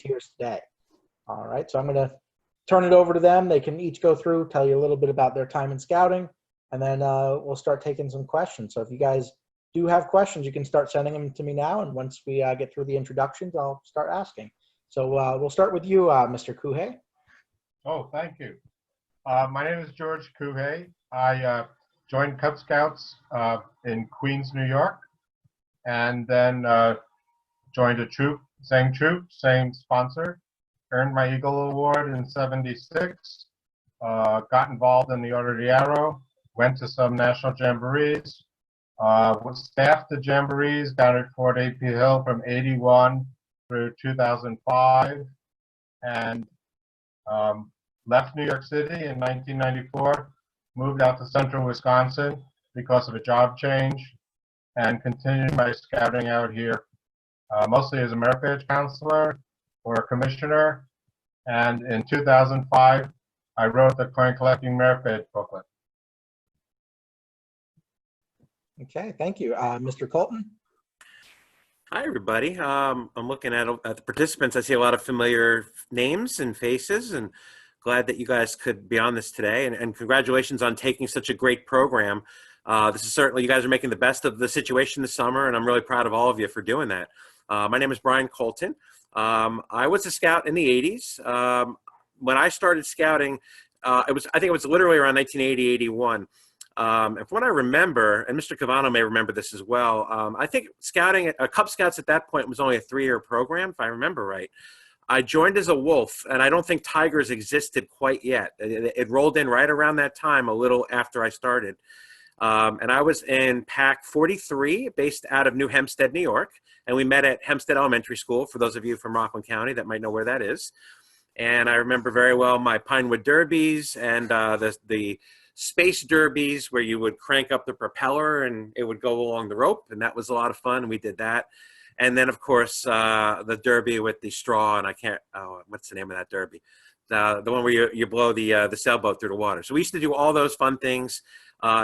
volunteers today. All right, so I'm going to turn it over to them. They can each go through, tell you a little bit about their time in scouting, and then we'll start taking some questions. So if you guys do have questions, you can start sending them to me now, and once we get through the introductions, I'll start asking. So we'll start with you, Mr. Kuhey. Oh, thank you. My name is George Kuhey. I joined Cub Scouts in Queens, New York, and then joined a troop, same sponsor, earned my Eagle Award in '76, got involved in the Order of the Arrow, went to some national jamborees, was staffed the jamborees down at Fort A.P. Hill from '81 through 2005, and left New York City in 1994, moved out to central Wisconsin because of a job change, and continued my scouting out here, mostly as a merit badge counselor or a commissioner. And in 2005, I wrote the coin collecting merit badge booklet. Okay, thank you. Mr. Colton? Hi, everybody. I'm looking at the participants. I see a lot of familiar names and faces, and glad that you guys could be on this today. And congratulations on taking such a great program. This is certainly, you guys are making the best of the situation this summer, and I'm really proud of all of you for doing that. My name is Brian Colton. I was a scout in the 80s. When I started scouting, I think it was literally around 1980, 81. And from what I remember, and Mr. Cavano may remember this as well, I think scouting, Cub Scouts at that point was only a 3-year program, if I remember right. I joined as a wolf, and I don't think tigers existed quite yet. It rolled in right around that time, a little after I started. And I was in Pack 43, based out of New Hempstead, New York. And we met at Hempstead Elementary School, for those of you from Rockland County that might know where that is. And I remember very well my Pinewood Derbies and the space derbies where you would crank up the propeller and it would go along the rope. And that was a lot of fun. We did that. And then, of course, the derby with the straw, and I can't, what's the name of that derby? The one where you blow the sailboat through the water. So we used to do all those fun things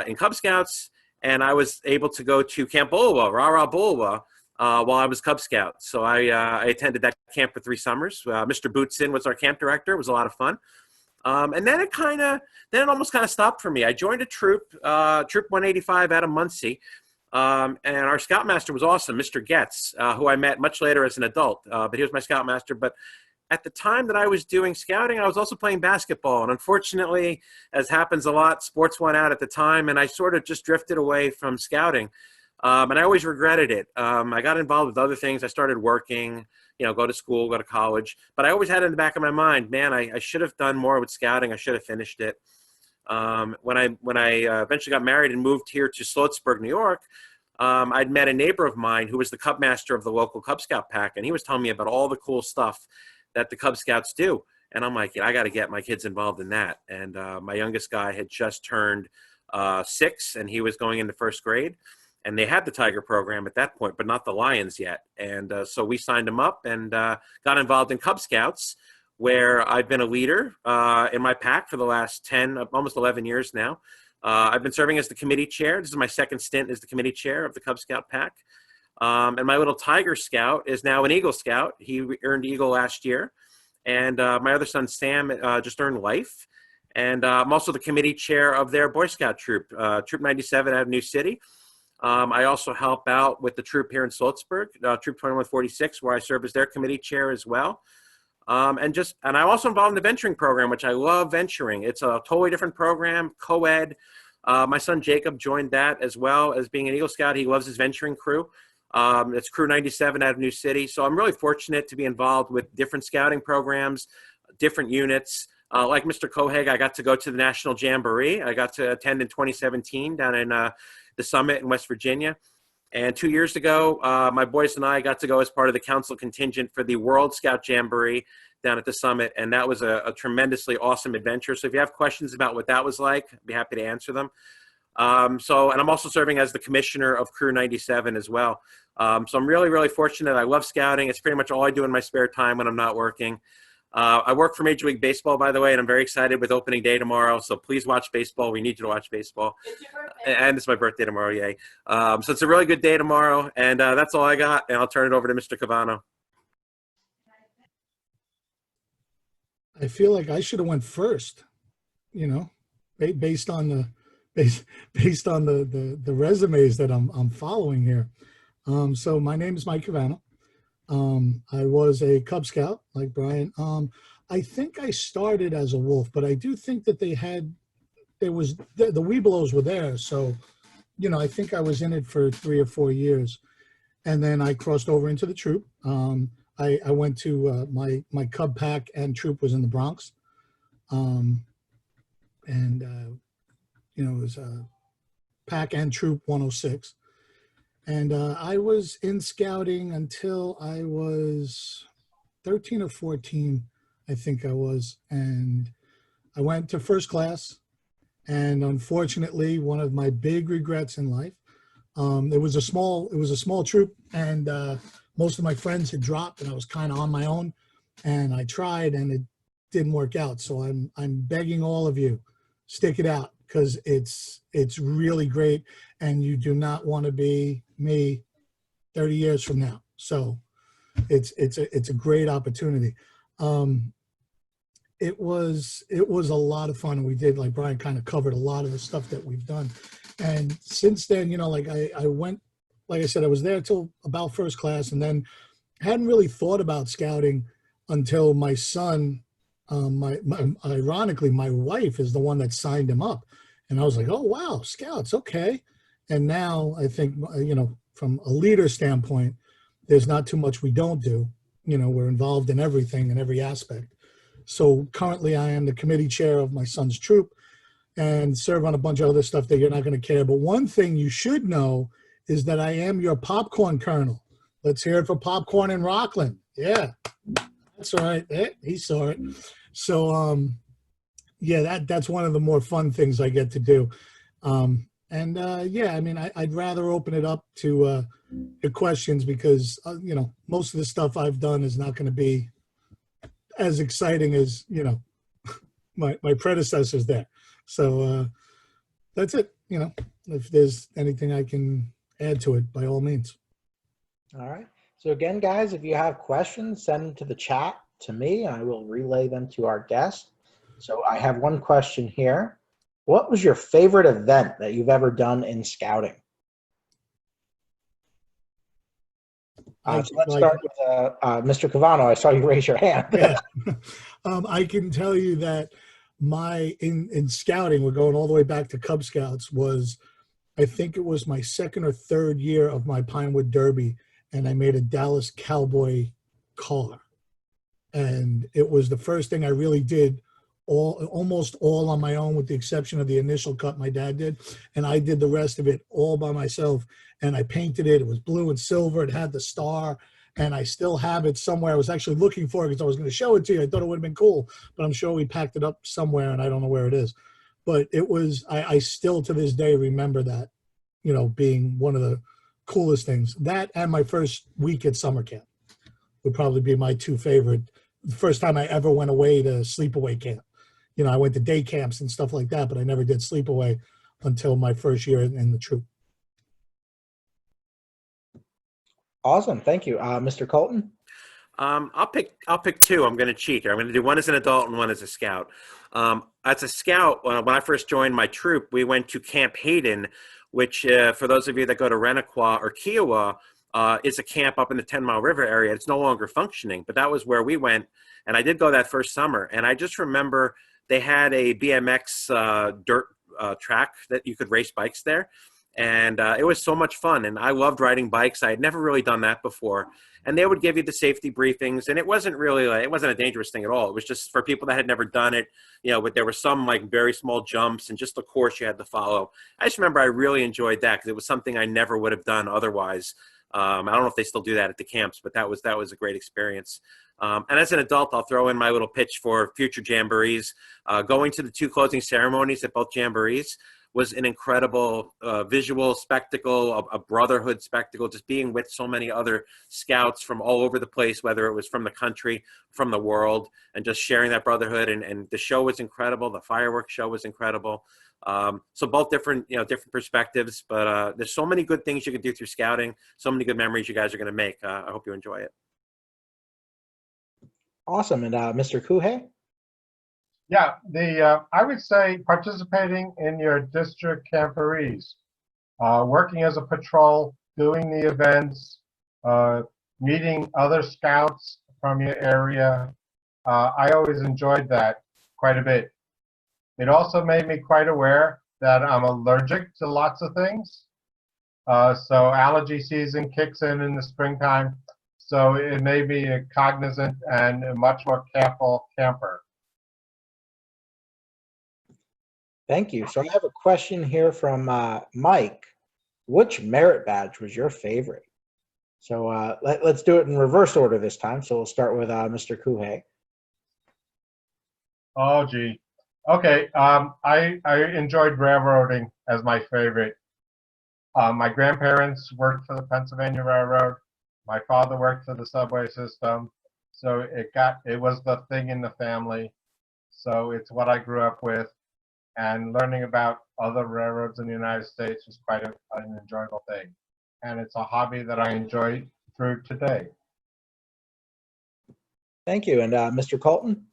in Cub Scouts, and I was able to go to Camp Bulwa, Rah-Rah Bulwa, while I was Cub Scout. So I attended that camp for 3 summers. Mr. Bootson was our camp director. It was a lot of fun. And then it almost kind of stopped for me. I joined a troop, Troop 185 out of Muncie. And our scoutmaster was awesome, Mr. Getz, who I met much later as an adult, but he was my scoutmaster. But at the time that I was doing scouting, I was also playing basketball. And unfortunately, as happens a lot, sports went out at the time, and I sort of just drifted away from scouting. And I always regretted it. I got involved with other things. I started working, go to school, go to college. But I always had in the back of my mind, man, I should have done more with scouting. I should have finished it. When I eventually got married and moved here to Sloatsburg, New York, I'd met a neighbor of mine who was the Cub Master of the local Cub Scout pack, and he was telling me about all the cool stuff that the Cub Scouts do. And I'm like, I got to get my kids involved in that. And my youngest guy had just turned 6, and he was going into 1st grade. And they had the Tiger program at that point, but not the Lions yet. And so we signed him up and got involved in Cub Scouts, where I've been a leader in my pack for the last 10, almost 11 years now. I've been serving as the committee chair. This is my 2nd stint as the committee chair of the Cub Scout pack. And my little Tiger Scout is now an Eagle Scout. He earned Eagle last year. And my other son, Sam, just earned Life. And I'm also the committee chair of their Boy Scout troop, Troop 97 out of New City. I also help out with the troop here in Sloatsburg, Troop 2146, where I serve as their committee chair as well. And I'm also involved in the venturing program, which I love venturing. It's a totally different program, co-ed. My son Jacob joined that as well as being an Eagle Scout. He loves his venturing crew. It's Crew 97 out of New City. So I'm really fortunate to be involved with different scouting programs, different units. Like Mr. Kohag, I got to go to the National Jamboree. I got to attend in 2017 down in the Summit in West Virginia. And 2 years ago, my boys and I got to go as part of the council contingent for the World Scout Jamboree down at the Summit. And that was a tremendously awesome adventure. So if you have questions about what that was like, I'd be happy to answer them. And I'm also serving as the commissioner of Crew 97 as well. So I'm really, really fortunate. I love scouting. It's pretty much all I do in my spare time when I'm not working. I work for Major League Baseball, by the way, and I'm very excited with opening day tomorrow. So please watch baseball. We need you to watch baseball. It's your birthday. And it's my birthday tomorrow, yay. So it's a really good day tomorrow. And that's all I got. And I'll turn it over to Mr. Cavano. I feel like I should have went first, you know, based on the based on the resumes that I'm following here. So my name is Mike Cavano. I was a Cub Scout like Brian. I think I started as a wolf, but I do think that there was the Webelos were there. So, you know, I think I was in it for 3 or 4 years, and then I crossed over into the troop. I went to my Cub pack and troop was in the Bronx, and you know, it was pack and troop 106. And I was in scouting until I was 13 or 14, I think I was. And I went to first class. And unfortunately, one of my big regrets in life, it was a small troop, and most of my friends had dropped, and I was kind of on my own. And I tried, and it didn't work out. So I'm begging all of you, stick it out, because it's really great, and you do not want to be me 30 years from now. So it's a great opportunity. It was a lot of fun. We did, like Brian kind of covered a lot of the stuff that we've done. And since then, you know, like I went, like I said, I was there till about first class, and then hadn't really thought about scouting until my son, ironically, my wife is the one that signed him up. And I was like, oh, wow, scouts, okay. And now I think, you know, from a leader standpoint, there's not too much we don't do. You know, we're involved in everything in every aspect. So currently I am the committee chair of my son's troop and serve on a bunch of other stuff that you're not going to care. But one thing you should know is that I am your popcorn colonel. Let's hear it for popcorn in Rockland. Yeah, that's right. He saw it. So, yeah, that's one of the more fun things I get to do. Yeah, I mean, I'd rather open it up to questions because, you know, most of the stuff I've done is not going to be as exciting as, you know, my predecessors there. So that's it. You know, if there's anything I can add to it, by all means. All right. So again, guys, if you have questions, send them to the chat to me. I will relay them to our guest. So I have one question here. What was your favorite event that you've ever done in scouting? So let's start with Mr. Cavano. I saw you raise your hand. Yeah. I can tell you that in scouting, we're going all the way back to Cub Scouts, was, I think it was my second or third year of my Pinewood Derby, and I made a Dallas Cowboy car. And it was the first thing I really did almost all on my own, with the exception of the initial cut my dad did. And I did the rest of it all by myself. And I painted it. It was blue and silver. It had the star. And I still have it somewhere. I was actually looking for it because I was going to show it to you. I thought it would have been cool. But I'm sure we packed it up somewhere, and I don't know where it is. But it was, I still to this day remember that, you know, being one of the coolest things. That and my first week at summer camp would probably be my two favorite. The first time I ever went away to sleepaway camp. You know, I went to day camps and stuff like that, but I never did sleepaway until my first year in the troop. Awesome. Thank you. Mr. Colton? I'll pick two. I'm going to cheat here. I'm going to do one as an adult and one as a scout. As a scout, when I first joined my troop, we went to Camp Hayden, which for those of you that go to Rennequa or Kiowa, is a camp up in the 10 Mile River area. It's no longer functioning, but that was where we went. And I did go that first summer. And I just remember they had a BMX dirt track that you could race bikes there. And it was so much fun. And I loved riding bikes. I had never really done that before. And they would give you the safety briefings. And it wasn't really it wasn't a dangerous thing at all. It was just for people that had never done it, you know, but there were some like very small jumps and just the course you had to follow. I just remember I really enjoyed that because it was something I never would have done otherwise. I don't know if they still do that at the camps, but that was a great experience. And as an adult, I'll throw in my little pitch for future jamborees. Going to the 2 closing ceremonies at both jamborees was an incredible visual spectacle, a brotherhood spectacle, just being with so many other scouts from all over the place, whether it was from the country, from the world, and just sharing that brotherhood. And the show was incredible. The fireworks show was incredible. So both different perspectives, but there's so many good things you can do through scouting, so many good memories you guys are going to make. I hope you enjoy it. Awesome. And Mr. Kuhey? Yeah, I would say participating in your district camporees, working as a patrol, doing the events, uh, meeting other scouts from your area. I always enjoyed that quite a bit. It also made me quite aware that I'm allergic to lots of things. So allergy season kicks in the springtime. So it made me a cognizant and a much more careful camper. Thank you. So I have a question here from Mike. Which merit badge was your favorite? So let's do it in reverse order this time. So we'll start with Mr. Kuhey. Oh, gee. Okay. I enjoyed railroading as my favorite. My grandparents worked for the Pennsylvania Railroad. My father worked for the subway system. So it was the thing in the family. So it's what I grew up with. And learning about other railroads in the United States was quite an enjoyable thing. And it's a hobby that I enjoy through today. Thank you. And Mr. Colton?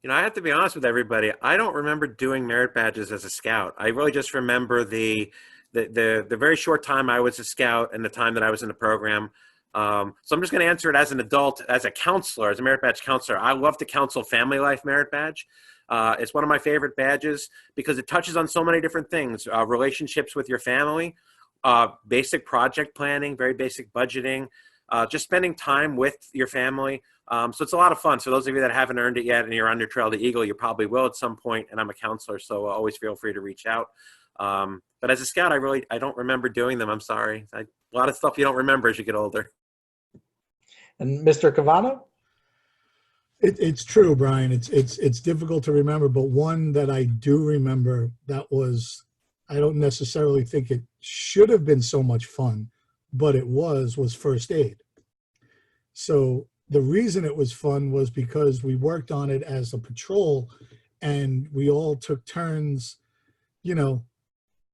You know, I have to be honest with everybody. I don't remember doing merit badges as a scout. I really just remember the very short time I was a scout and the time that I was in the program. So I'm just going to answer it as an adult, as a counselor, as a merit badge counselor. I love the Council Family Life Merit Badge. It's one of my favorite badges because it touches on so many different things: relationships with your family, basic project planning, very basic budgeting, just spending time with your family. So it's a lot of fun. So those of you that haven't earned it yet and you're on your trail to Eagle, you probably will at some point. And I'm a counselor, so always feel free to reach out. But as a scout, I don't remember doing them. I'm sorry. A lot of stuff you don't remember as you get older. And Mr. Cavano? It's true, Brian. It's difficult to remember, but one that I do remember that was, I don't necessarily think it should have been so much fun, but it was first aid. So the reason it was fun was because we worked on it as a patrol and we all took turns, you know,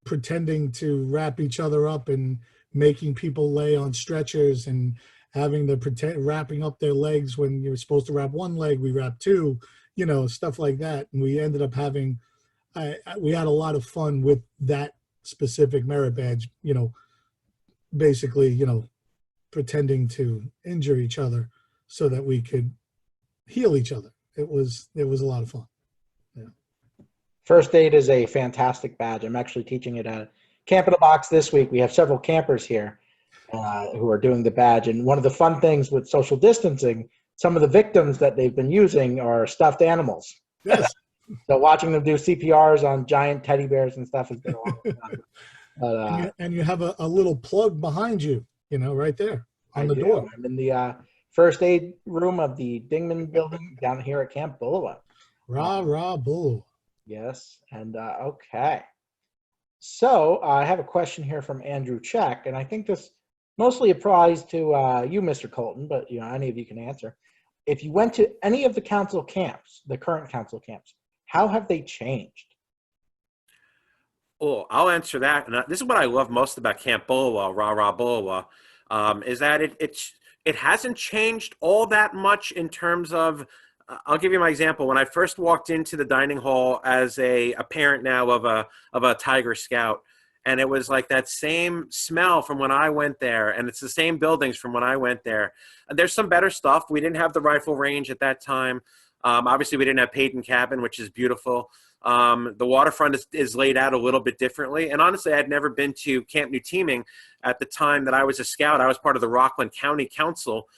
pretending to wrap each other up and making people lay on stretchers and having the pretend wrapping up their legs when you're supposed to wrap one leg, we wrap two, you know, stuff like that. And we ended up having, we had a lot of fun with that specific merit badge, you know, basically, you know, pretending to injure each other so that we could heal each other. It was a lot of fun. First aid is a fantastic badge. I'm actually teaching it at Camp in a Box this week. We have several campers here who are doing the badge. And one of the fun things with social distancing, some of the victims that they've been using are stuffed animals. Yes. So watching them do CPRs on giant teddy bears and stuff has been a lot of fun. But, and you have a little plug behind you, you know, right there on the do. door. I'm in the first aid room of the Dingman building down here at Camp Bullowa. Rah, bull. Yes. And okay. So I have a question here from Andrew Check, and I think this mostly applies to you, Mr. Colton, but you know, any of you can answer. If you went to any of the council camps, the current council camps, how have they changed? Oh, I'll answer that. And this is what I love most about Camp Bullowa, Rah Bullowa, is that it hasn't changed all that much in terms of. I'll give you my example. When I first walked into the dining hall as a parent now of a Tiger Scout, and it was like that same smell from when I went there, and it's the same buildings from when I went there. And there's some better stuff. We didn't have the rifle range at that time. Obviously, we didn't have Peyton Cabin, which is beautiful. The waterfront is laid out a little bit differently. And honestly, I'd never been to Camp New Teaming at the time that I was a scout. I was part of the Rockland County Council,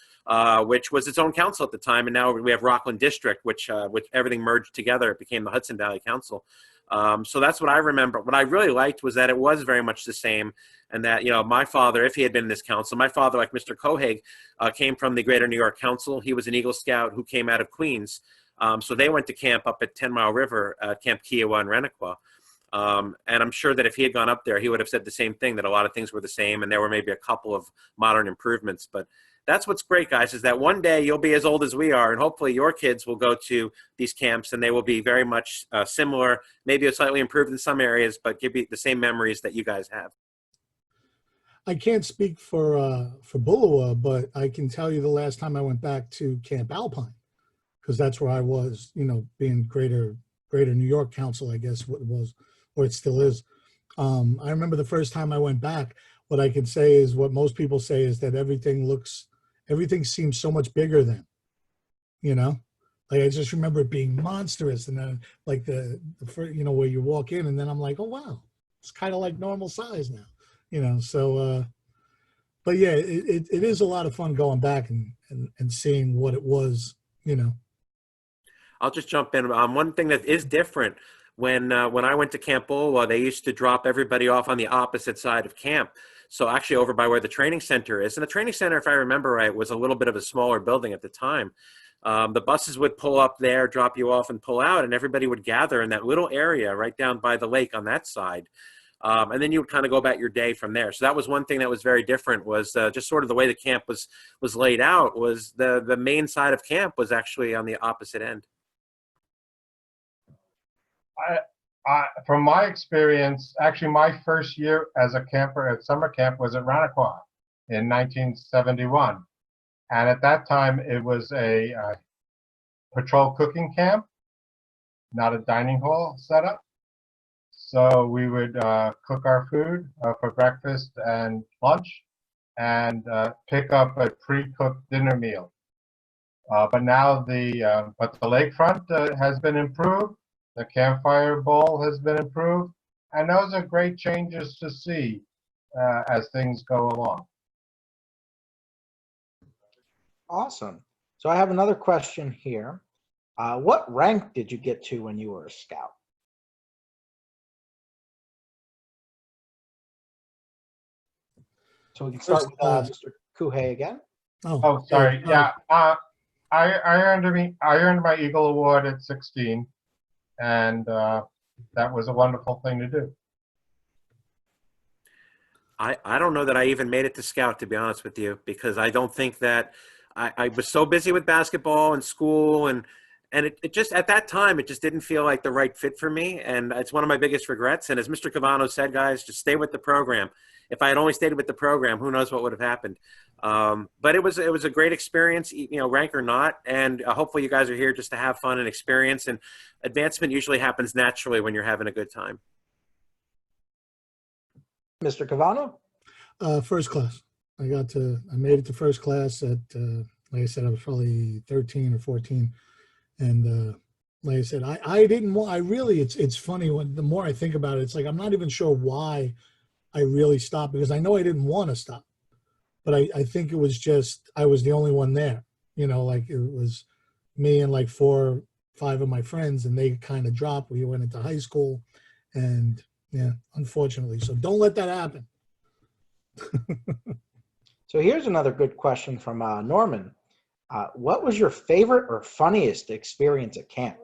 which was its own council at the time. And now we have Rockland District, which everything merged together. It became the Hudson Valley Council. So that's what I remember. What I really liked was that it was very much the same. And that, you know, my father, if he had been in this council, my father, like Mr. Cohig, came from the Greater New York Council. He was an Eagle Scout who came out of Queens. So they went to camp up at 10 Mile River, Camp Kiowa and Rennequa. And I'm sure that if he had gone up there, he would have said the same thing, that a lot of things were the same and there were maybe a couple of modern improvements. But that's what's great, guys, is that one day you'll be as old as we are, and hopefully your kids will go to these camps and they will be very much similar, maybe slightly improved in some areas, but give you the same memories that you guys have. I can't speak for Bullowa, but I can tell you the last time I went back to Camp Alpine, because that's where I was, you know, being Greater Greater New York Council, I guess what it was, or it still is. I remember the first time I went back, what I can say is what most people say is that everything seems so much bigger then, you know? Like I just remember it being monstrous, and then like the first, where you walk in, and then I'm like, oh wow, it's kind of like normal size now, So, but yeah, it is a lot of fun going back and seeing what it was, I'll just jump in. One thing that is different when I went to Camp Bulwa, they used to drop everybody off on the opposite side of camp. So actually over by where the training center is. And the training center, if I remember right, was a little bit of a smaller building at the time. The buses would pull up there, drop you off and pull out, and everybody would gather in that little area right down by the lake on that side. And then you would kind of go about your day from there. So that was one thing that was very different was just sort of the way the camp was laid out was the main side of camp was actually on the opposite end. From my experience, actually my first year as a camper at summer camp was at Ranaqua in 1971. And at that time, it was a patrol cooking camp, not a dining hall setup. So we would cook our food for breakfast and lunch and pick up a pre-cooked dinner meal. But now the lakefront has been improved. The campfire bowl has been improved. And those are great changes to see as things go along. Awesome. So I have another question here. What rank did you get to when you were a scout? So we can start with Mr. Kuhei again. Oh, sorry. Yeah, I earned my Eagle Award at 16, and that was a wonderful thing to do. I don't know that I even made it to scout, to be honest with you, because I don't think that I was so busy with basketball and school and it just at that time it just didn't feel like the right fit for me, and it's one of my biggest regrets. And as Mr. Cavano said, guys, just stay with the program. If I had only stayed with the program, who knows what would have happened. But it was a great experience, rank or not, and hopefully you guys are here just to have fun and experience. And advancement usually happens naturally when you're having a good time. Mr. Cavano? First class. I made it to first class at, like I said, I was probably 13 or 14. And like I said, I didn't want, it's funny the more I think about it, it's like, I'm not even sure why I really stopped, because I know I didn't want to stop, but I think it was just, I was the only one there, like it was me and like 4 or 5 of my friends, and they kind of dropped. We went into high school, and yeah, unfortunately. So don't let that happen. So here's another good question from Norman. What was your favorite or funniest experience at camp?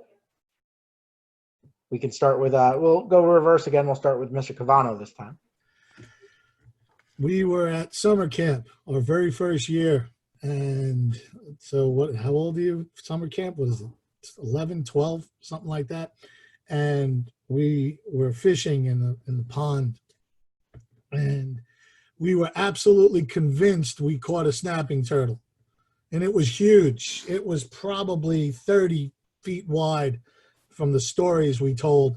We can start with, we'll go reverse again. We'll start with Mr. Cavano this time. We were at summer camp, our very first year. And so how old are you? Summer camp was 11, 12, something like that. And we were fishing in the pond, and we were absolutely convinced we caught a snapping turtle. And it was huge. It was probably 30 feet wide from the stories we told.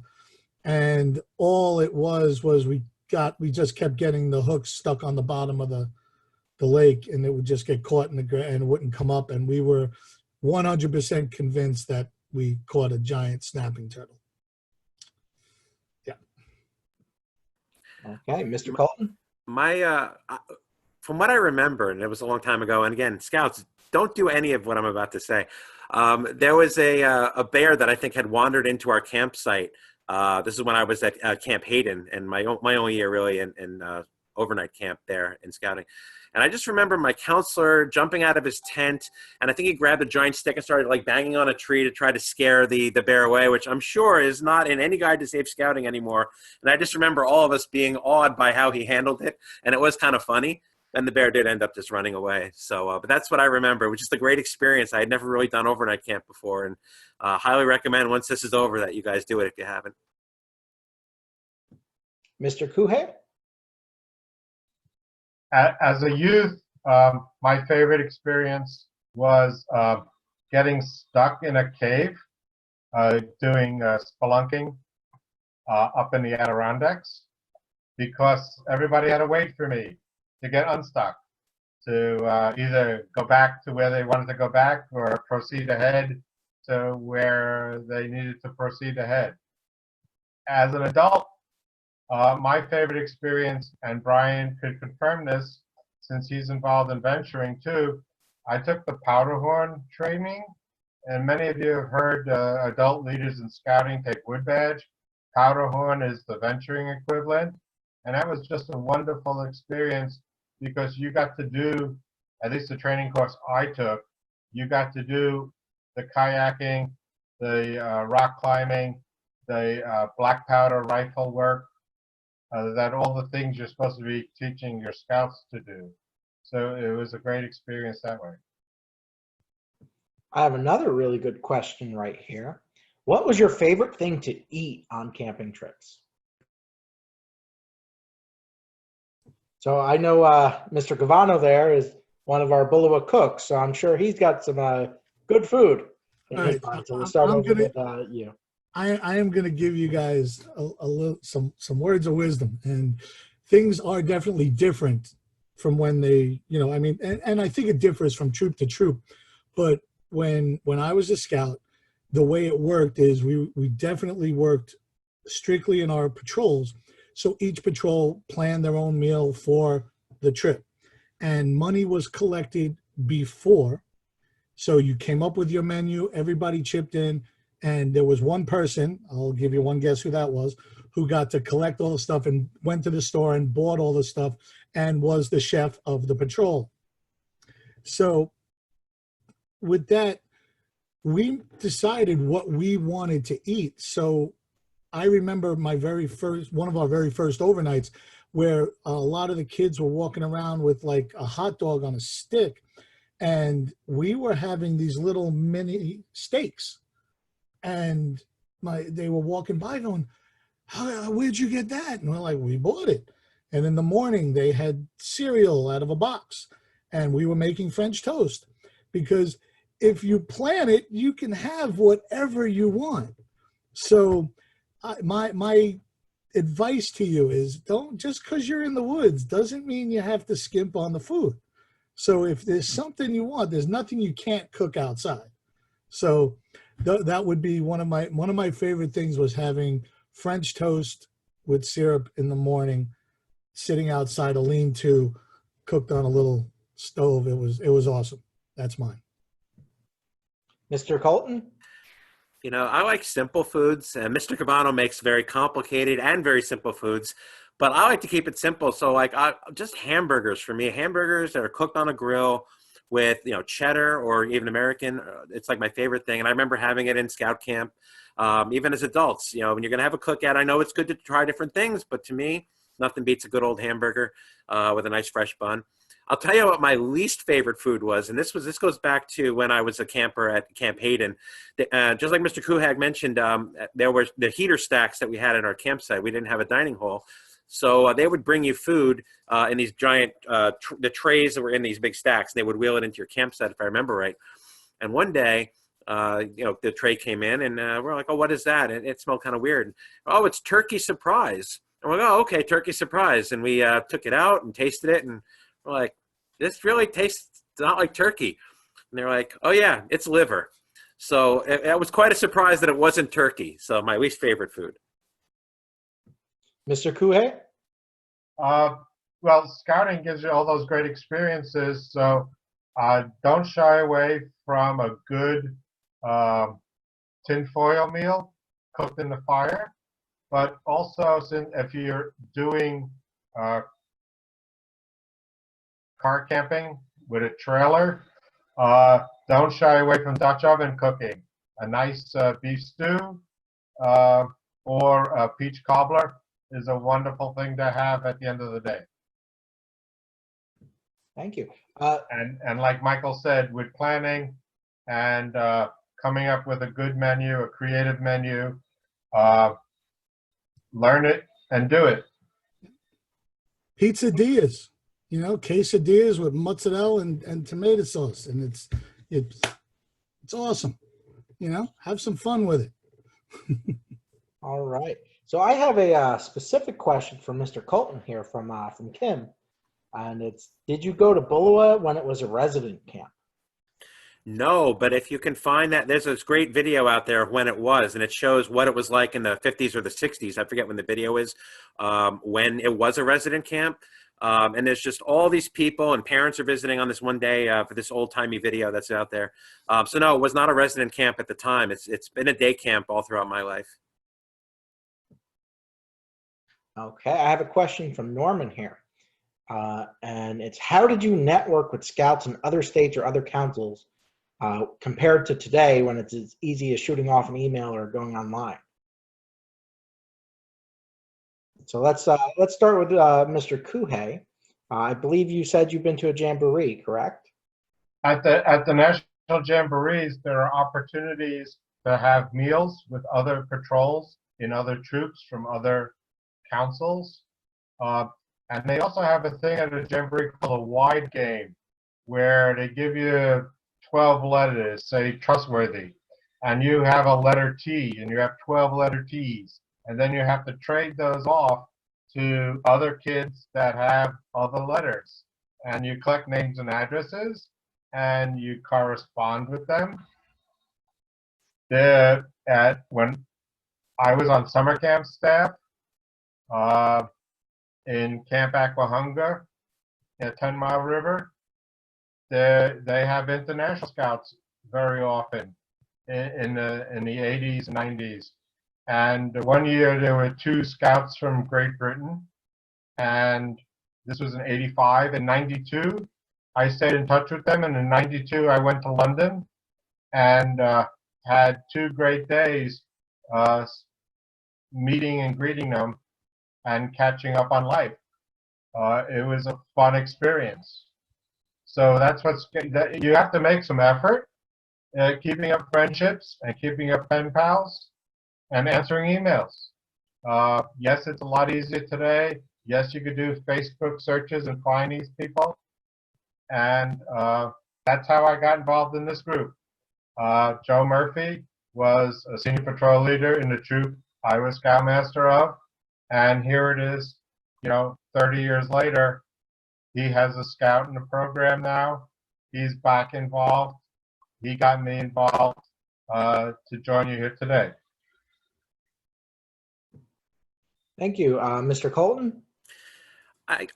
And all it was we just kept getting the hooks stuck on the bottom of the lake, and it would just get caught in the ground and it wouldn't come up. And we were 100% convinced that we caught a giant snapping turtle. Yeah. Okay, Mr. Colton? From what I remember, and it was a long time ago, and again, scouts, don't do any of what I'm about to say. There was a bear that I think had wandered into our campsite. This is when I was at Camp Hayden, and my only year really in overnight camp there in scouting. And I just remember my counselor jumping out of his tent, and I think he grabbed a giant stick and started like banging on a tree to try to scare the bear away, which I'm sure is not in any guide to safe scouting anymore. And I just remember all of us being awed by how he handled it, and it was kind of funny. And the bear did end up just running away. So, but that's what I remember. It was just a great experience. I had never really done overnight camp before, and highly recommend once this is over that you guys do it if you haven't. Mr. Kuhei? As a youth, my favorite experience was getting stuck in a cave doing spelunking up in the Adirondacks, because everybody had to wait for me to get unstuck, to either go back to where they wanted to go back or proceed ahead to where they needed to proceed ahead. As an adult, my favorite experience, and Brian could confirm this since he's involved in venturing too, I took the Powderhorn training, and many of you have heard adult leaders in scouting take wood badge. Powderhorn is the venturing equivalent, and that was just a wonderful experience because you got to do, at least the training course I took, you got to do the kayaking, the rock climbing, the black powder rifle work, that all the things you're supposed to be teaching your scouts to do. So it was a great experience that way. I have another really good question right here. What was your favorite thing to eat on camping trips? So I know Mr. Cavano there is one of our Bullowa cooks, so I'm sure he's got some good food in All his right, mind. So we'll start I'm over gonna- with you. I am going to give you guys a little some words of wisdom, and things are definitely different from when they, you know, I mean, and I think it differs from troop to troop, but when I was a scout, the way it worked is we definitely worked strictly in our patrols. So each patrol planned their own meal for the trip, and money was collected before. So you came up with your menu, everybody chipped in, and there was one person, I'll give you one guess who that was, who got to collect all the stuff and went to the store and bought all the stuff and was the chef of the patrol. So with that, we decided what we wanted to eat. So I remember one of our very first overnights where a lot of the kids were walking around with like a hot dog on a stick, and we were having these little mini steaks. And they were walking by going, where'd you get that? And we're like, we bought it. And in the morning they had cereal out of a box, and we were making French toast, because if you plan it, you can have whatever you want. So my advice to you is, don't, just because you're in the woods doesn't mean you have to skimp on the food. So if there's something you want, there's nothing you can't cook outside. So that would be one of my favorite things, was having French toast with syrup in the morning, sitting outside a lean-to, cooked on a little stove. It was awesome. That's mine. Mr. Colton? You know, I like simple foods, and Mr. Cabano makes very complicated and very simple foods, but I like to keep it simple. So like just hamburgers for me, hamburgers that are cooked on a grill with, you know, cheddar or even American. It's like my favorite thing. And I remember having it in scout camp, even as adults. You know, when you're going to have a cookout, I know it's good to try different things, but to me, nothing beats a good old hamburger with a nice fresh bun. I'll tell you what my least favorite food was, and this goes back to when I was a camper at Camp Hayden. Just like Mr. Kuhag mentioned, there were the heater stacks that we had in our campsite. We didn't have a dining hall. So they would bring you food in these giant, the trays that were in these big stacks. They would wheel it into your campsite, if I remember right. And one day, you know, the tray came in, and we're like, oh, what is that? And it smelled kind of weird. Oh, it's turkey surprise. And we're like, oh, okay, turkey surprise. And we took it out and tasted it, and we're like, this really tastes not like turkey. And they're like, oh, yeah, it's liver. So it was quite a surprise that it wasn't turkey. So my least favorite food. Mr. Kuhey? Well, scouting gives you all those great experiences, so don't shy away from a good tinfoil meal cooked in the fire. But also, if you're doing car camping with a trailer, don't shy away from Dutch oven cooking. A nice beef stew or a peach cobbler is a wonderful thing to have at the end of the day. Thank you. And like Michael said, with planning and coming up with a good menu, a creative menu, learn it and do it. Pizzadillas, you know, quesadillas with mozzarella and tomato sauce, and it's awesome. You know, have some fun with it. All right. So I have a specific question for Mr. Colton here from Kim, and it's: did you go to Bulua when it was a resident camp? No, but if you can find that, there's this great video out there of when it was, and it shows what it was like in the 50s or the 60s. I forget when the video is, when it was a resident camp. And there's just all these people, and parents are visiting on this one day for this old-timey video that's out there. So no, it was not a resident camp at the time. It's been a day camp all throughout my life. Okay, I have a question from Norman here. And it's: how did you network with scouts in other states or other councils compared to today when it's as easy as shooting off an email or going online? So let's start with Mr. Kuhei. I believe you said you've been to a jamboree, correct? At the national jamborees, there are opportunities to have meals with other patrols in other troops from other councils. And they also have a thing at a jamboree called a wide game, where they give you 12 letters, say trustworthy, and you have a letter T, and you have 12 letter T's, and then you have to trade those off to other kids that have other letters, and you collect names and addresses, and you correspond with them. When I was on summer camp staff in Camp Aquahunga at 10 Mile River, they have international scouts very often in the 80s and 90s. And one year there were 2 scouts from Great Britain, and this was in 85. In 92, I stayed in touch with them, and in 92 I went to London and had 2 great days meeting and greeting them and catching up on life. It was a fun experience. So that's you have to make some effort, keeping up friendships and keeping up pen pals and answering emails. Yes, it's a lot easier today. Yes, you could do Facebook searches and find these people. And that's how I got involved in this group. Joe Murphy was a senior patrol leader in the troop I was scoutmaster of. And here it is, 30 years later, he has a scout in the program now. He's back involved. He got me involved to join you here today. Thank you. Mr. Colton? I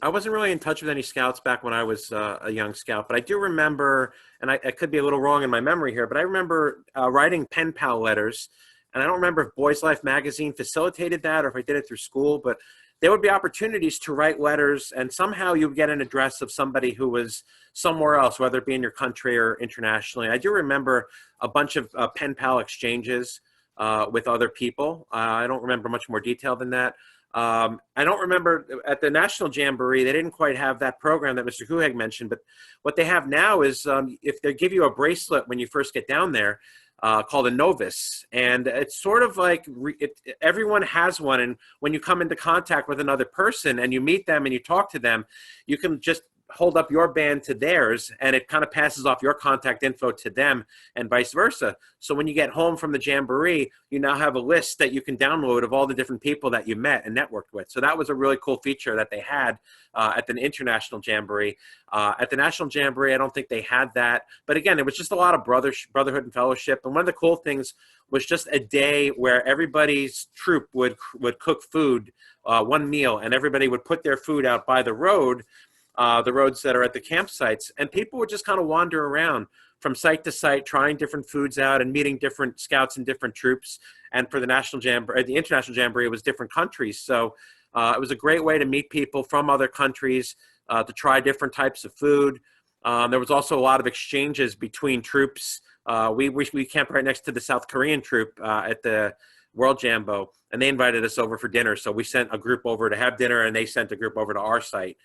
wasn't really in touch with any scouts back when I was a young scout, but I do remember, and I could be a little wrong in my memory here, but I remember writing pen pal letters, and I don't remember if Boys Life magazine facilitated that or if I did it through school, but there would be opportunities to write letters, and somehow you would get an address of somebody who was somewhere else, whether it be in your country or internationally. I do remember a bunch of pen pal exchanges with other people. I don't remember much more detail than that. I don't remember at the National Jamboree, they didn't quite have that program that Mr. Kuheg mentioned, but what they have now is if they give you a bracelet when you first get down there called a novice, and it's sort of like everyone has one, and when you come into contact with another person and you meet them and you talk to them, you can just hold up your band to theirs, and it kind of passes off your contact info to them and vice versa. So when you get home from the Jamboree, you now have a list that you can download of all the different people that you met and networked with. So that was a really cool feature that they had at the International Jamboree. At the National Jamboree, I don't think they had that. But again, it was just a lot of brotherhood and fellowship. And one of the cool things was just a day where everybody's troop would cook food, one meal, and everybody would put their food out by the roads that are at the campsites, and people would just kind of wander around from site to site, trying different foods out and meeting different scouts and different troops. And for the National Jamboree, the International Jamboree, it was different countries. So it was a great way to meet people from other countries, to try different types of food. There was also a lot of exchanges between troops. We camped right next to the South Korean troop at the World Jambo, and they invited us over for dinner. So we sent a group over to have dinner, and they sent a group over to our site.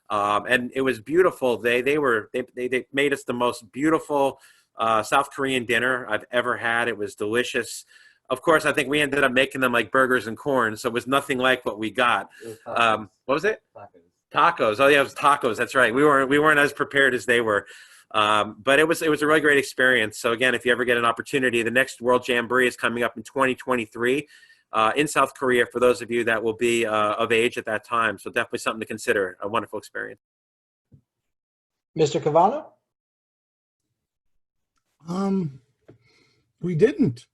And it was beautiful. They made us the most beautiful South Korean dinner I've ever had. It was delicious. Of course, I think we ended up making them like burgers and corn, so it was nothing like what we got. What was it? Tacos. Tacos. Oh yeah, it was tacos. That's right. We weren't as prepared as they were. But it was a really great experience. So again, if you ever get an opportunity, the next World Jamboree is coming up in 2023 in South Korea for those of you that will be of age at that time. So definitely something to consider. A wonderful experience. Mr. Cavano? We didn't.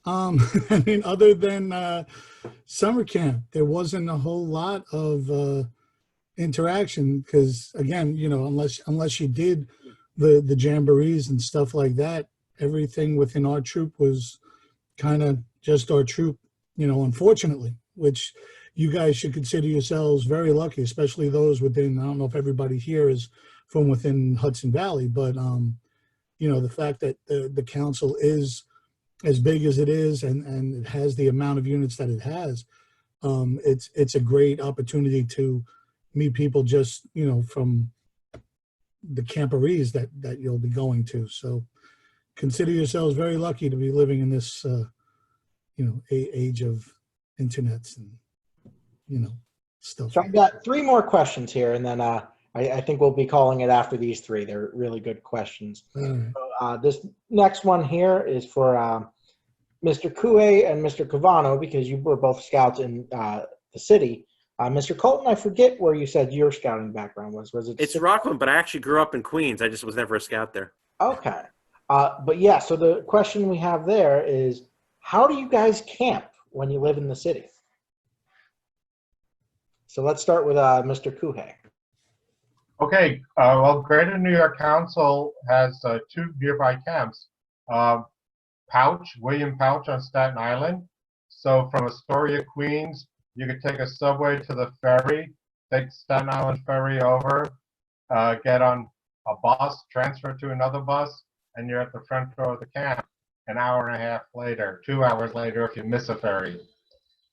I mean, other than summer camp, there wasn't a whole lot of interaction because, again, you know, unless you did the jamborees and stuff like that, everything within our troop was kind of just our troop, you know, unfortunately, which you guys should consider yourselves very lucky, especially those within, I don't know if everybody here is from within Hudson Valley, but, you know, the fact that the council is as big as it is and it has the amount of units that it has, it's a great opportunity to meet people just, you know, from the camporees that you'll be going to. So consider yourselves very lucky to be living in this, you know, age of internets and, you know, stuff. So I've got three more questions here, and then I think we'll be calling it after these three. They're really good questions. All right. This next one here is for Mr. Kuei and Mr. Cavano, because you were both scouts in the city. Mr. Colton, I forget where you said your scouting background was. Was it? It's Rockland, but I actually grew up in Queens. I just was never a scout there. Okay. But yeah, so the question we have there is, how do you guys camp when you live in the city? So let's start with Mr. Kuhei. Okay, well, Greater New York Council has two nearby camps. William Pouch on Staten Island. So from Astoria, Queens, you could take a subway to the ferry, take Staten Island ferry over, get on a bus, transfer to another bus, and you're at the front door of the camp an hour and a half later, 2 hours later if you miss a ferry.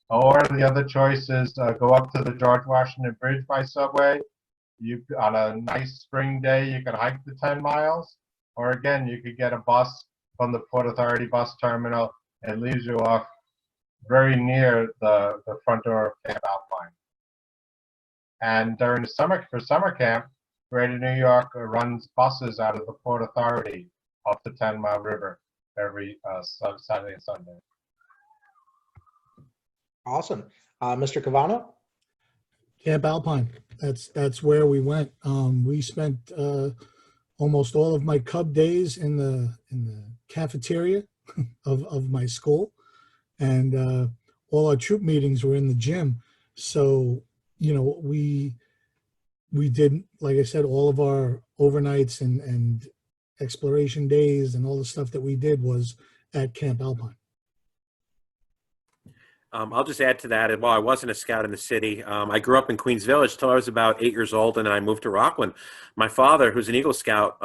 Or the other choice is go up to the George Washington Bridge by subway. On a nice spring day, you could hike the 10 miles. Or again, you could get a bus from the Port Authority bus terminal. It leaves you off very near the front door of Camp Alpine. And during the summer camp, Greater New York runs buses out of the Port Authority off the 10 Mile River every Saturday and Sunday. Awesome. Mr. Cavano? Camp Alpine. That's where we went. We spent almost all of my Cub days in the cafeteria of my school, and all our troop meetings were in the gym. So, you know, we did, like I said, all of our overnights and exploration days and all the stuff that we did was at Camp Alpine. I'll just add to that. While I wasn't a scout in the city, I grew up in Queens Village till I was about 8 years old, and then I moved to Rockland. My father, who's an Eagle Scout,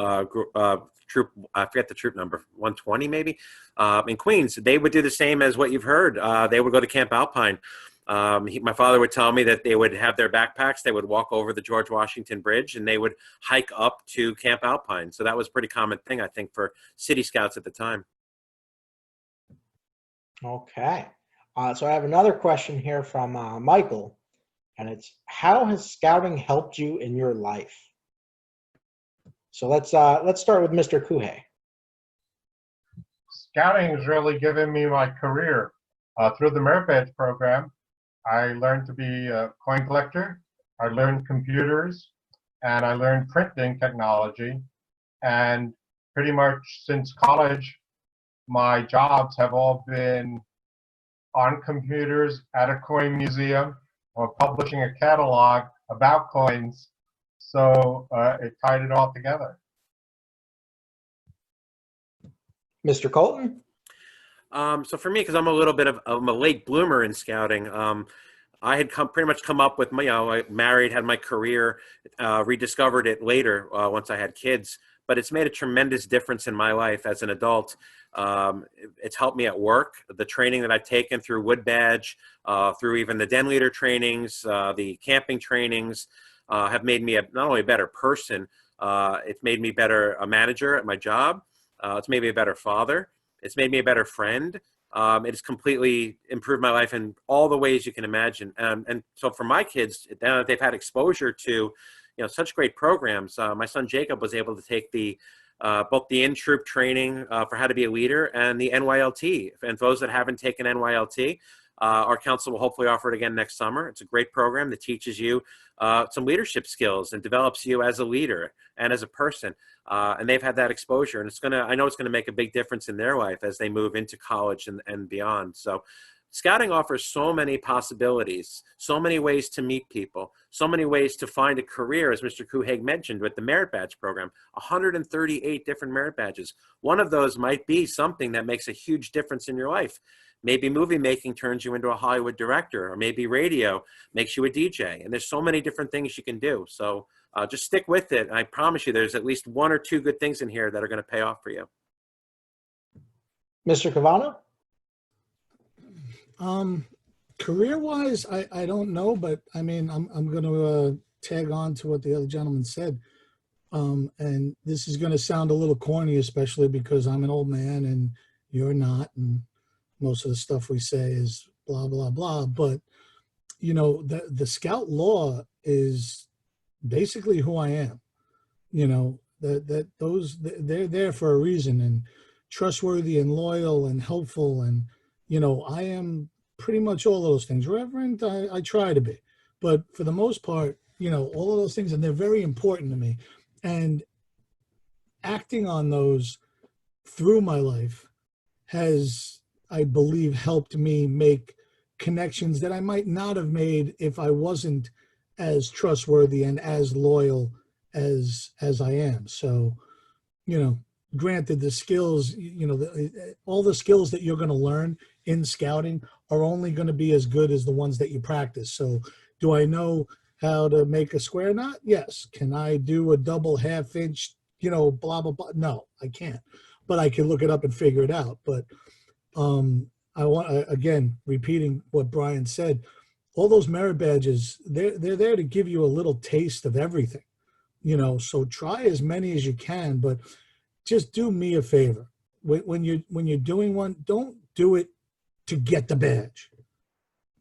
troop, I forget the troop number, 120 maybe, in Queens, they would do the same as what you've heard. They would go to Camp Alpine. My father would tell me that they would have their backpacks, they would walk over the George Washington Bridge, and they would hike up to Camp Alpine. So that was a pretty common thing, I think, for city scouts at the time. Okay. So I have another question here from Michael, and it's, how has scouting helped you in your life? So let's start with Mr. Kuhei. Scouting has really given me my career. Through the Merit Badge program, I learned to be a coin collector, I learned computers, and I learned printing technology. And pretty much since college, my jobs have all been on computers at a coin museum or publishing a catalog about coins. So it tied it all together. Mr. Colton? So for me, because I'm a little bit of I'm a late bloomer in scouting, I had pretty much come up with, I married, had my career, rediscovered it later once I had kids. But it's made a tremendous difference in my life as an adult. It's helped me at work. The training that I've taken through Wood Badge, through even the Den Leader trainings, the camping trainings, have made me not only a better person, it's made me better a manager at my job. It's made me a better father. It's made me a better friend. It has completely improved my life in all the ways you can imagine. And so for my kids, now that they've had exposure to, such great programs. My son Jacob was able to take the both the in-troop training for how to be a leader and the NYLT. And for those that haven't taken NYLT, our council will hopefully offer it again next summer. It's a great program that teaches you some leadership skills and develops you as a leader and as a person. And they've had that exposure, and I know it's gonna make a big difference in their life as they move into college and beyond. So Scouting offers so many possibilities, so many ways to meet people, so many ways to find a career, as Mr. Kuhag mentioned with the Merit Badge program, 138 different merit badges. One of those might be something that makes a huge difference in your life. Maybe movie making turns you into a Hollywood director, or maybe radio makes you a DJ. And there's so many different things you can do. So just stick with it. I promise you there's at least one or two good things in here that are going to pay off for you. Mr. Cavano? Career-wise, I don't know, but I mean, I'm going to tag on to what the other gentleman said. And this is going to sound a little corny, especially because I'm an old man and you're not, and most of the stuff we say is blah, blah, blah. But, you know, the scout law is basically who I am. You know, they're there for a reason, and trustworthy and loyal and helpful, and you know, I am pretty much all of those things. Reverent, I try to be, but for the most part, you know, all of those things, and they're very important to me. And acting on those through my life has, I believe, helped me make connections that I might not have made if I wasn't as trustworthy and as loyal as I am. So, you know, granted, the skills, you know, all the skills that you're going to learn in scouting are only going to be as good as the ones that you practice. So do I know how to make a square knot? Yes. Can I do a double half-inch, you know, blah, blah, blah? No, I can't. But I can look it up and figure it out. But I want, again, repeating what Brian said, all those merit badges, they're there to give you a little taste of everything, you know, so try as many as you can, but just do me a favor. When you're doing one, don't do it to get the badge.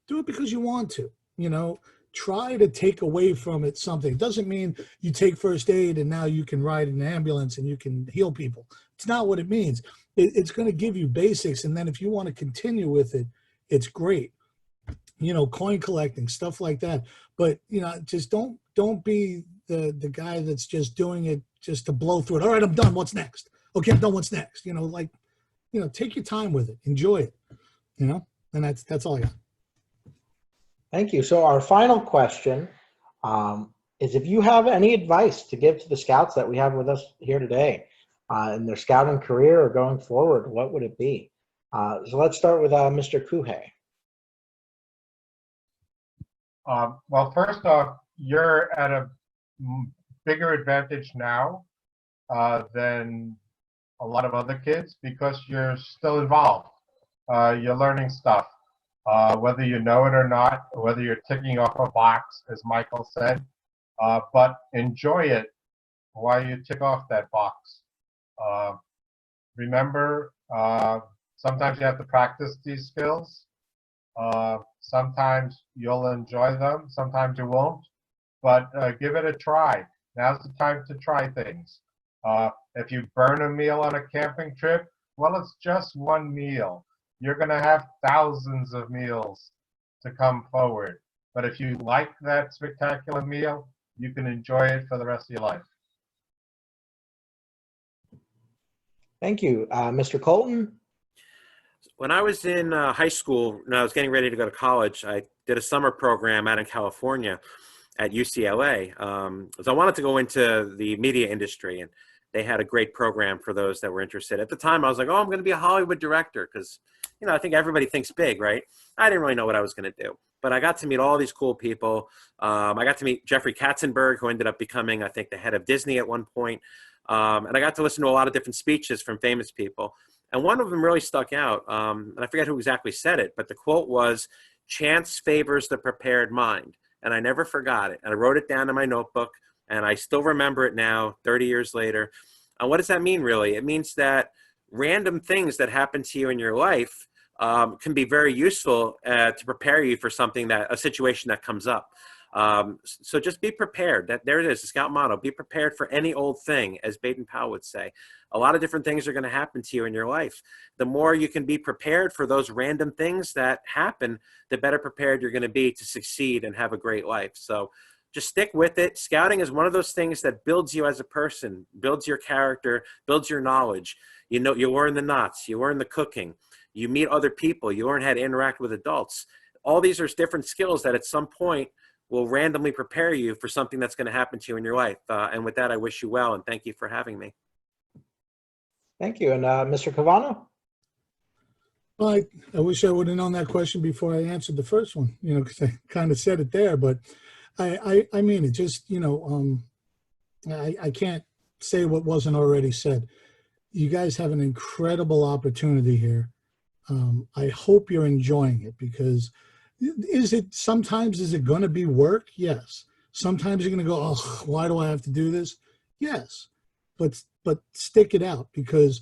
Do it because you want to, you know. Try to take away from it something. It doesn't mean you take first aid and now you can ride an ambulance and you can heal people. It's not what it means. It's going to give you basics, and then if you want to continue with it, it's great. You know, coin collecting, stuff like that. But, you know, just don't be the guy that's just doing it just to blow through it. All right, I'm done. What's next? Okay, I'm done. What's next? You know, like, you know, take your time with it. Enjoy it, you know, and that's all I got. Thank you. So our final question is if you have any advice to give to the scouts that we have with us here today in their scouting career or going forward, what would it be? So let's start with Mr. Kuhey. Well, first off, you're at a bigger advantage now than a lot of other kids because you're still involved. You're learning stuff, whether you know it or not, or whether you're ticking off a box, as Michael said, but enjoy it while you tick off that box. Remember, sometimes you have to practice these skills. Sometimes you'll enjoy them, sometimes you won't, but give it a try. Now's the time to try things. If you burn a meal on a camping trip, well, it's just one meal. You're going to have thousands of meals to come forward. But if you like that spectacular meal, you can enjoy it for the rest of your life. Thank you. Mr. Colton? When I was in high school, and I was getting ready to go to college, I did a summer program out in California at UCLA. So I wanted to go into the media industry, and they had a great program for those that were interested. At the time, I was like, oh, I'm going to be a Hollywood director because, you know, I think everybody thinks big, right? I didn't really know what I was going to do. But I got to meet all these cool people. I got to meet Jeffrey Katzenberg, who ended up becoming, I think, the head of Disney at one point. And I got to listen to a lot of different speeches from famous people. And one of them really stuck out. And I forget who exactly said it, but the quote was, "Chance favors the prepared mind." And I never forgot it. And I wrote it down in my notebook, and I still remember it now, 30 years later. And what does that mean, really? It means that random things that happen to you in your life can be very useful to prepare you for something, a situation that comes up. So just be prepared. There it is, the Scout motto: be prepared for any old thing, as Baden Powell would say. A lot of different things are going to happen to you in your life. The more you can be prepared for those random things that happen, the better prepared you're going to be to succeed and have a great life. So just stick with it. Scouting is one of those things that builds you as a person, builds your character, builds your knowledge. You know, you learn the knots, you learn the cooking, you meet other people, you learn how to interact with adults. All these are different skills that at some point will randomly prepare you for something that's going to happen to you in your life. And with that, I wish you well, and thank you for having me. Thank you. And Mr. Cavano? Well, I wish I would have known that question before I answered the first one, you know, because I kind of said it there, but I mean it. Just, you know, I can't say what wasn't already said. You guys have an incredible opportunity here. I hope you're enjoying it, because sometimes is it going to be work? Yes. Sometimes you're going to go, oh, why do I have to do this? Yes. But stick it out, because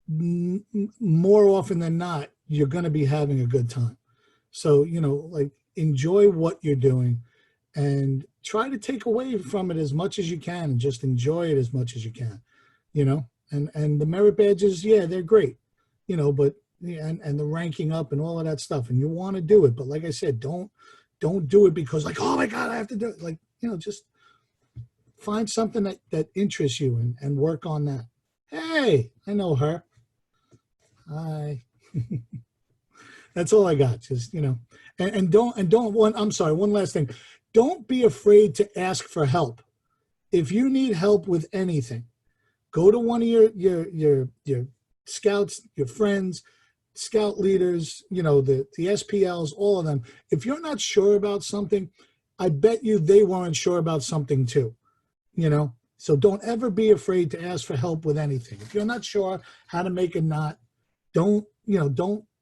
more often than not, you're going to be having a good time. So, you know, like, enjoy what you're doing and try to take away from it as much as you can, and just enjoy it as much as you can, you know, and the merit badges, yeah, they're great, you know, but, and the ranking up and all of that stuff. And you want to do it, but like I said, don't do it because, like, oh my God, I have to do it. Like, you know, just find something that interests you and work on that. Hey, I know her. Hi. That's all I got. Just, you know, and I'm sorry, one last thing. Don't be afraid to ask for help. If you need help with anything, go to one of your scouts, your friends, scout leaders, you know, the SPLs, all of them. If you're not sure about something, I bet you they weren't sure about something too, you know? So don't ever be afraid to ask for help with anything. If you're not sure how to make a knot, don't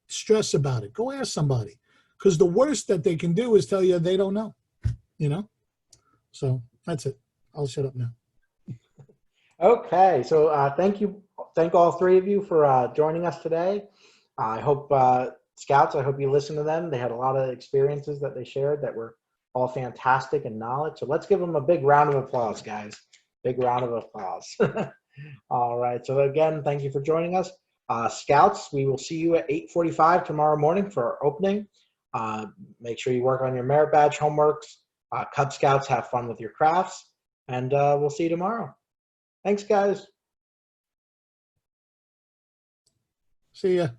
stress about it. Go ask somebody, because the worst that they can do is tell you they don't know, you know? So that's it. I'll shut up now. Okay, so thank all three of you for joining us today. I hope Scouts, I hope you listened to them. They had a lot of experiences that they shared that were all fantastic in knowledge. So let's give them a big round of applause, guys. Big round of applause. All right, so again, thank you for joining us. Scouts, we will see you at 8:45 tomorrow morning for our opening. Make sure you work on your merit badge homeworks. Cub Scouts, have fun with your crafts, and we'll see you tomorrow. Thanks, guys. See ya.